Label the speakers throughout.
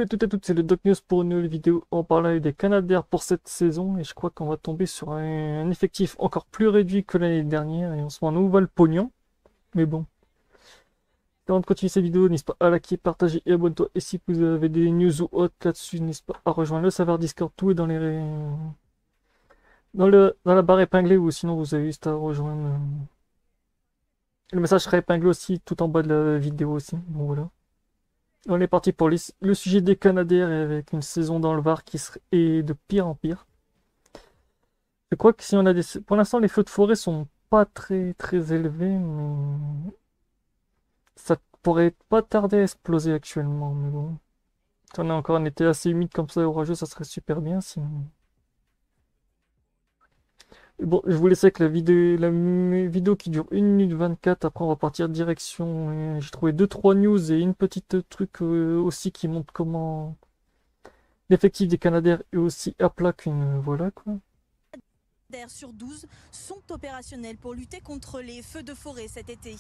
Speaker 1: Salut à toutes, c'est le Doc News pour une nouvelle vidéo. On parle des Canadair pour cette saison et je crois qu'on va tomber sur un effectif encore plus réduit que l'année dernière et on se met un nouveau le pognon. Mais bon, avant de continuer cette vidéo, n'hésite pas à liker, partager et abonne-toi. Et si vous avez des news ou autres là-dessus, n'hésite pas à rejoindre le serveur Discord. Tout est dans dans la barre épinglée ou sinon vous avez juste à rejoindre. Le message sera épinglé aussi tout en bas de la vidéo aussi. Donc voilà. On est parti pour le sujet des Canadair et avec une saison dans le Var qui serait de pire en pire. Je crois que si on a pour l'instant, les feux de forêt sont pas très élevés, mais ça pourrait pas tarder à exploser actuellement. Mais bon, si on a encore un été assez humide comme ça et orageux, ça serait super bien. Sinon. Bon, je vous laisse avec la vidéo qui dure 1 minute 24. Après, on va partir direction. J'ai trouvé 2-3 news et une petite truc aussi qui montre comment l'effectif des Canadair est aussi à plat qu'une. Voilà quoi.
Speaker 2: Sur 12 sont opérationnels pour lutter contre les feux de forêt cet été.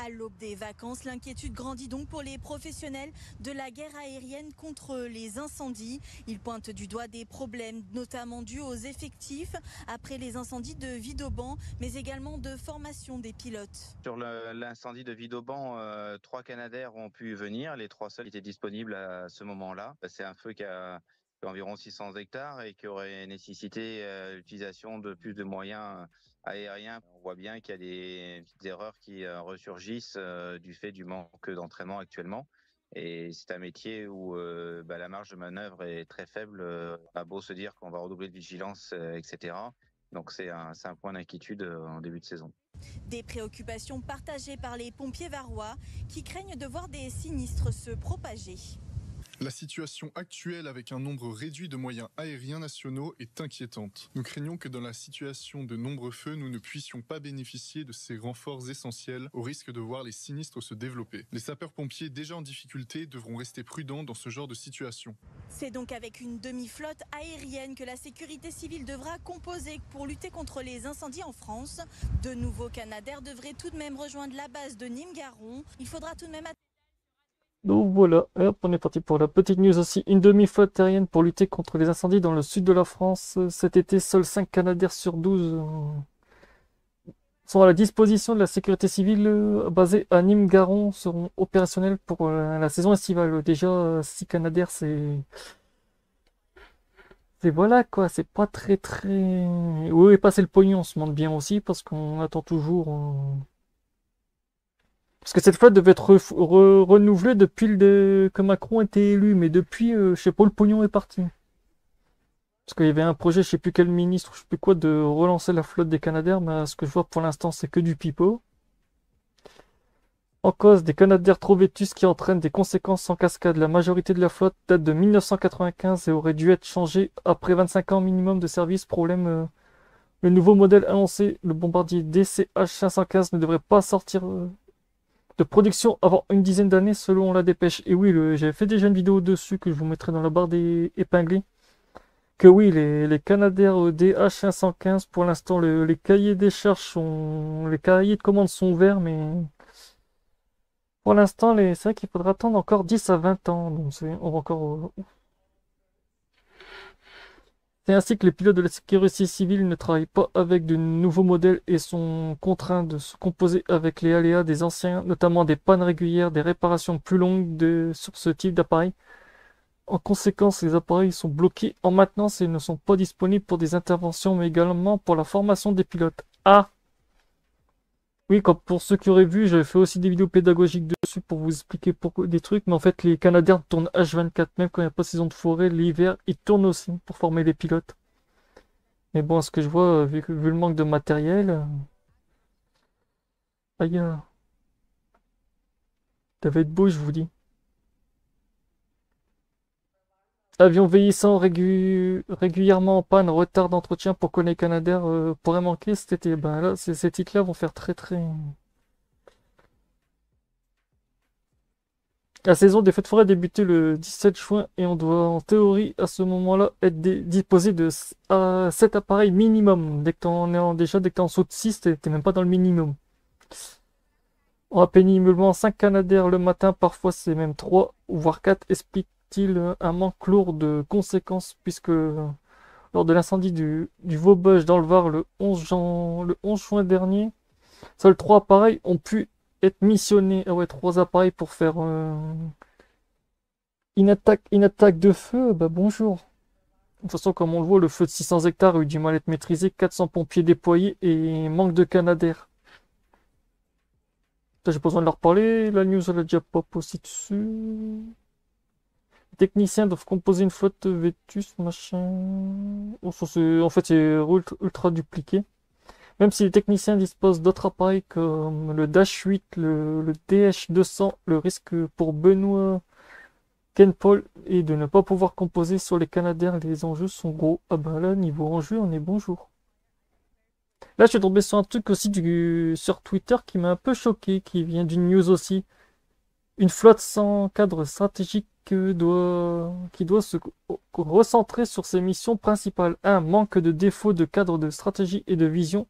Speaker 2: À l'aube des vacances, l'inquiétude grandit donc pour les professionnels de la guerre aérienne contre les incendies. Ils pointent du doigt des problèmes, notamment dus aux effectifs après les incendies de Vidauban, mais également de formation des pilotes.
Speaker 3: Sur l'incendie de Vidauban, 3 Canadair ont pu venir. Les 3 seuls étaient disponibles à ce moment-là. C'est un feu qui a environ 600 hectares et qui aurait nécessité l'utilisation de plus de moyens aériens. On voit bien qu'il y a des petites erreurs qui ressurgissent du fait du manque d'entraînement actuellement. Et c'est un métier où la marge de manœuvre est très faible. On a beau se dire qu'on va redoubler de vigilance, etc. Donc c'est un point d'inquiétude en début de saison.
Speaker 2: Des préoccupations partagées par les pompiers varois qui craignent de voir des sinistres se propager.
Speaker 4: La situation actuelle avec un nombre réduit de moyens aériens nationaux est inquiétante. Nous craignons que dans la situation de nombreux feux, nous ne puissions pas bénéficier de ces renforts essentiels au risque de voir les sinistres se développer. Les sapeurs-pompiers déjà en difficulté devront rester prudents dans ce genre de situation.
Speaker 2: C'est donc avec une demi-flotte aérienne que la sécurité civile devra composer pour lutter contre les incendies en France. De nouveaux Canadair devraient tout de même rejoindre la base de Nîmes-Garons. Il faudra tout de même...
Speaker 1: Donc voilà, hop, on est parti pour la petite news aussi. Une demi-flotte aérienne pour lutter contre les incendies dans le sud de la France. Cet été, seuls 5 Canadair sur 12 sont à la disposition de la sécurité civile basée à Nîmes-Garons, seront opérationnels pour la saison estivale. Déjà, 6 Canadair, c'est voilà quoi, c'est pas très... Oui, et passer le pognon, on se demande bien aussi parce qu'on attend toujours... Parce que cette flotte devait être renouvelée depuis que Macron était élu, mais depuis, je sais pas où le pognon est parti. Parce qu'il y avait un projet, je sais plus quel ministre, je sais plus quoi, de relancer la flotte des Canadair, mais ce que je vois pour l'instant, c'est que du pipeau. En cause, des Canadair trop vétustes qui entraînent des conséquences en cascade. La majorité de la flotte date de 1995 et aurait dû être changée après 25 ans minimum de service. Problème, le nouveau modèle annoncé, le bombardier DCH-515, ne devrait pas sortir... de production avant une dizaine d'années selon la dépêche. Et oui, j'avais fait déjà une vidéo dessus que je vous mettrai dans la barre des épinglés. Que oui, les Canadair DH515, pour l'instant, les cahiers des charges sont... Les cahiers de commande sont ouverts, mais... Pour l'instant, c'est vrai qu'il faudra attendre encore 10 à 20 ans. Donc on va encore... C'est ainsi que les pilotes de la sécurité civile ne travaillent pas avec de nouveaux modèles et sont contraints de se composer avec les aléas des anciens, notamment des pannes régulières, des réparations plus longues sur ce type d'appareil. En conséquence, les appareils sont bloqués en maintenance et ne sont pas disponibles pour des interventions, mais également pour la formation des pilotes. Ah! Oui, comme pour ceux qui auraient vu, j'avais fait aussi des vidéos pédagogiques dessus pour vous expliquer des trucs, mais en fait, les Canadiens tournent H24, même quand il n'y a pas de saison de forêt, l'hiver, ils tournent aussi pour former les pilotes. Mais bon, à ce que je vois, vu le manque de matériel, aïe, ça va être beau, je vous dis. Avion vieillissant régulièrement en panne, retard d'entretien pour que les Canadair pourraient manquer cet été. Ben là, ces titres-là vont faire très... La saison des feux de forêt a débuté le 17 juin et on doit en théorie à ce moment-là être disposé de 7 appareils minimum. Dès que t'es en dessous de 6, t'es même pas dans le minimum. On a péniblement 5 Canadair le matin, parfois c'est même 3 voire 4, explique annonce-t-il un manque lourd de conséquences puisque lors de l'incendie du Vauboeuf dans le Var le 11 juin dernier, seuls 3 appareils ont pu être missionnés. Ah ouais, 3 appareils pour faire une attaque de feu, bah bonjour. De toute façon, comme on le voit, le feu de 600 hectares a eu du mal à être maîtrisé, 400 pompiers déployés et manque de canadair. J'ai pas besoin de leur parler, la news elle a déjà pop aussi dessus. Les techniciens doivent composer une flotte Vétus, machin. En fait, c'est ultra dupliqué. Même si les techniciens disposent d'autres appareils comme le Dash 8, le DH200, le risque pour Benoît Ken Paul est de ne pas pouvoir composer sur les canadaires. Les enjeux sont gros. Ah bah là, niveau enjeu, on est bonjour. Là, je suis tombé sur un truc aussi sur Twitter qui m'a un peu choqué, qui vient d'une news aussi. Une flotte sans cadre stratégique qui doit se recentrer sur ses missions principales. 1. Manque de défaut de cadre de stratégie et de vision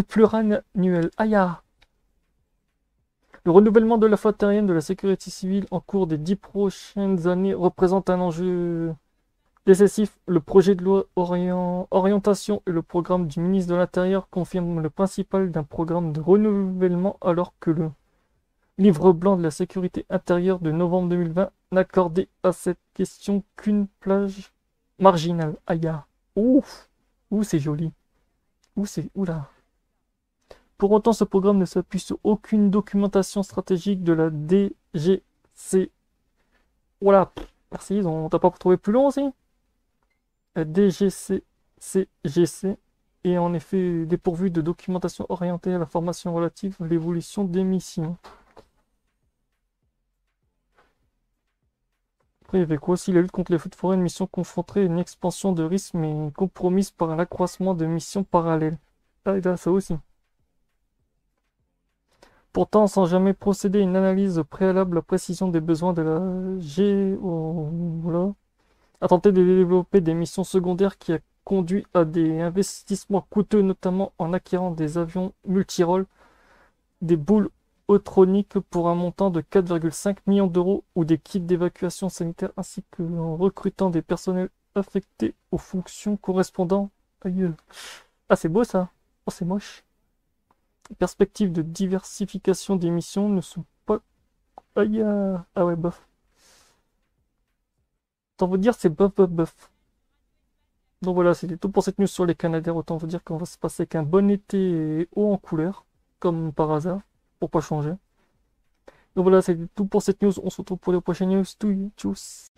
Speaker 1: pluriannuel. Aïe! Le renouvellement de la flotte aérienne de la sécurité civile en cours des 10 prochaines années représente un enjeu décisif. Le projet de loi orientation et le programme du ministre de l'Intérieur confirment le principal d'un programme de renouvellement alors que le livre blanc de la sécurité intérieure de novembre 2020 n'accordait à cette question qu'une plage marginale. Aïe! Ouf! Ouh, c'est joli. Oula. Pour autant, ce programme ne s'appuie sur aucune documentation stratégique de la DGC. Voilà, merci, t'as pas trouvé plus long aussi? La DGC-CGC est en effet dépourvue de documentation orientée à la formation relative à l'évolution des missions. Après, il y avait quoi aussi? La lutte contre les feux de forêt, une mission confrontée à une expansion de risques mais compromise par l'accroissement de missions parallèles. Ah, et là, ça aussi. Pourtant, sans jamais procéder à une analyse préalable, la précision des besoins de la voilà, a tenté de développer des missions secondaires qui a conduit à des investissements coûteux, notamment en acquérant des avions multirôles, des boules eutroniques pour un montant de 4,5 millions d'euros ou des kits d'évacuation sanitaire ainsi qu'en recrutant des personnels affectés aux fonctions correspondantes. Aïe. Ah, c'est beau ça. Oh, c'est moche. Les perspectives de diversification des missions ne sont pas... Aïe. Ah ouais, bof. Autant vous dire, c'est bof, bof, bof. Donc voilà, c'était tout pour cette news sur les Canadaires. Autant vous dire qu'on va se passer qu'un bon été haut en couleur, comme par hasard, pour pas changer. Donc voilà, c'était tout pour cette news. On se retrouve pour les prochaines news. Tchuss.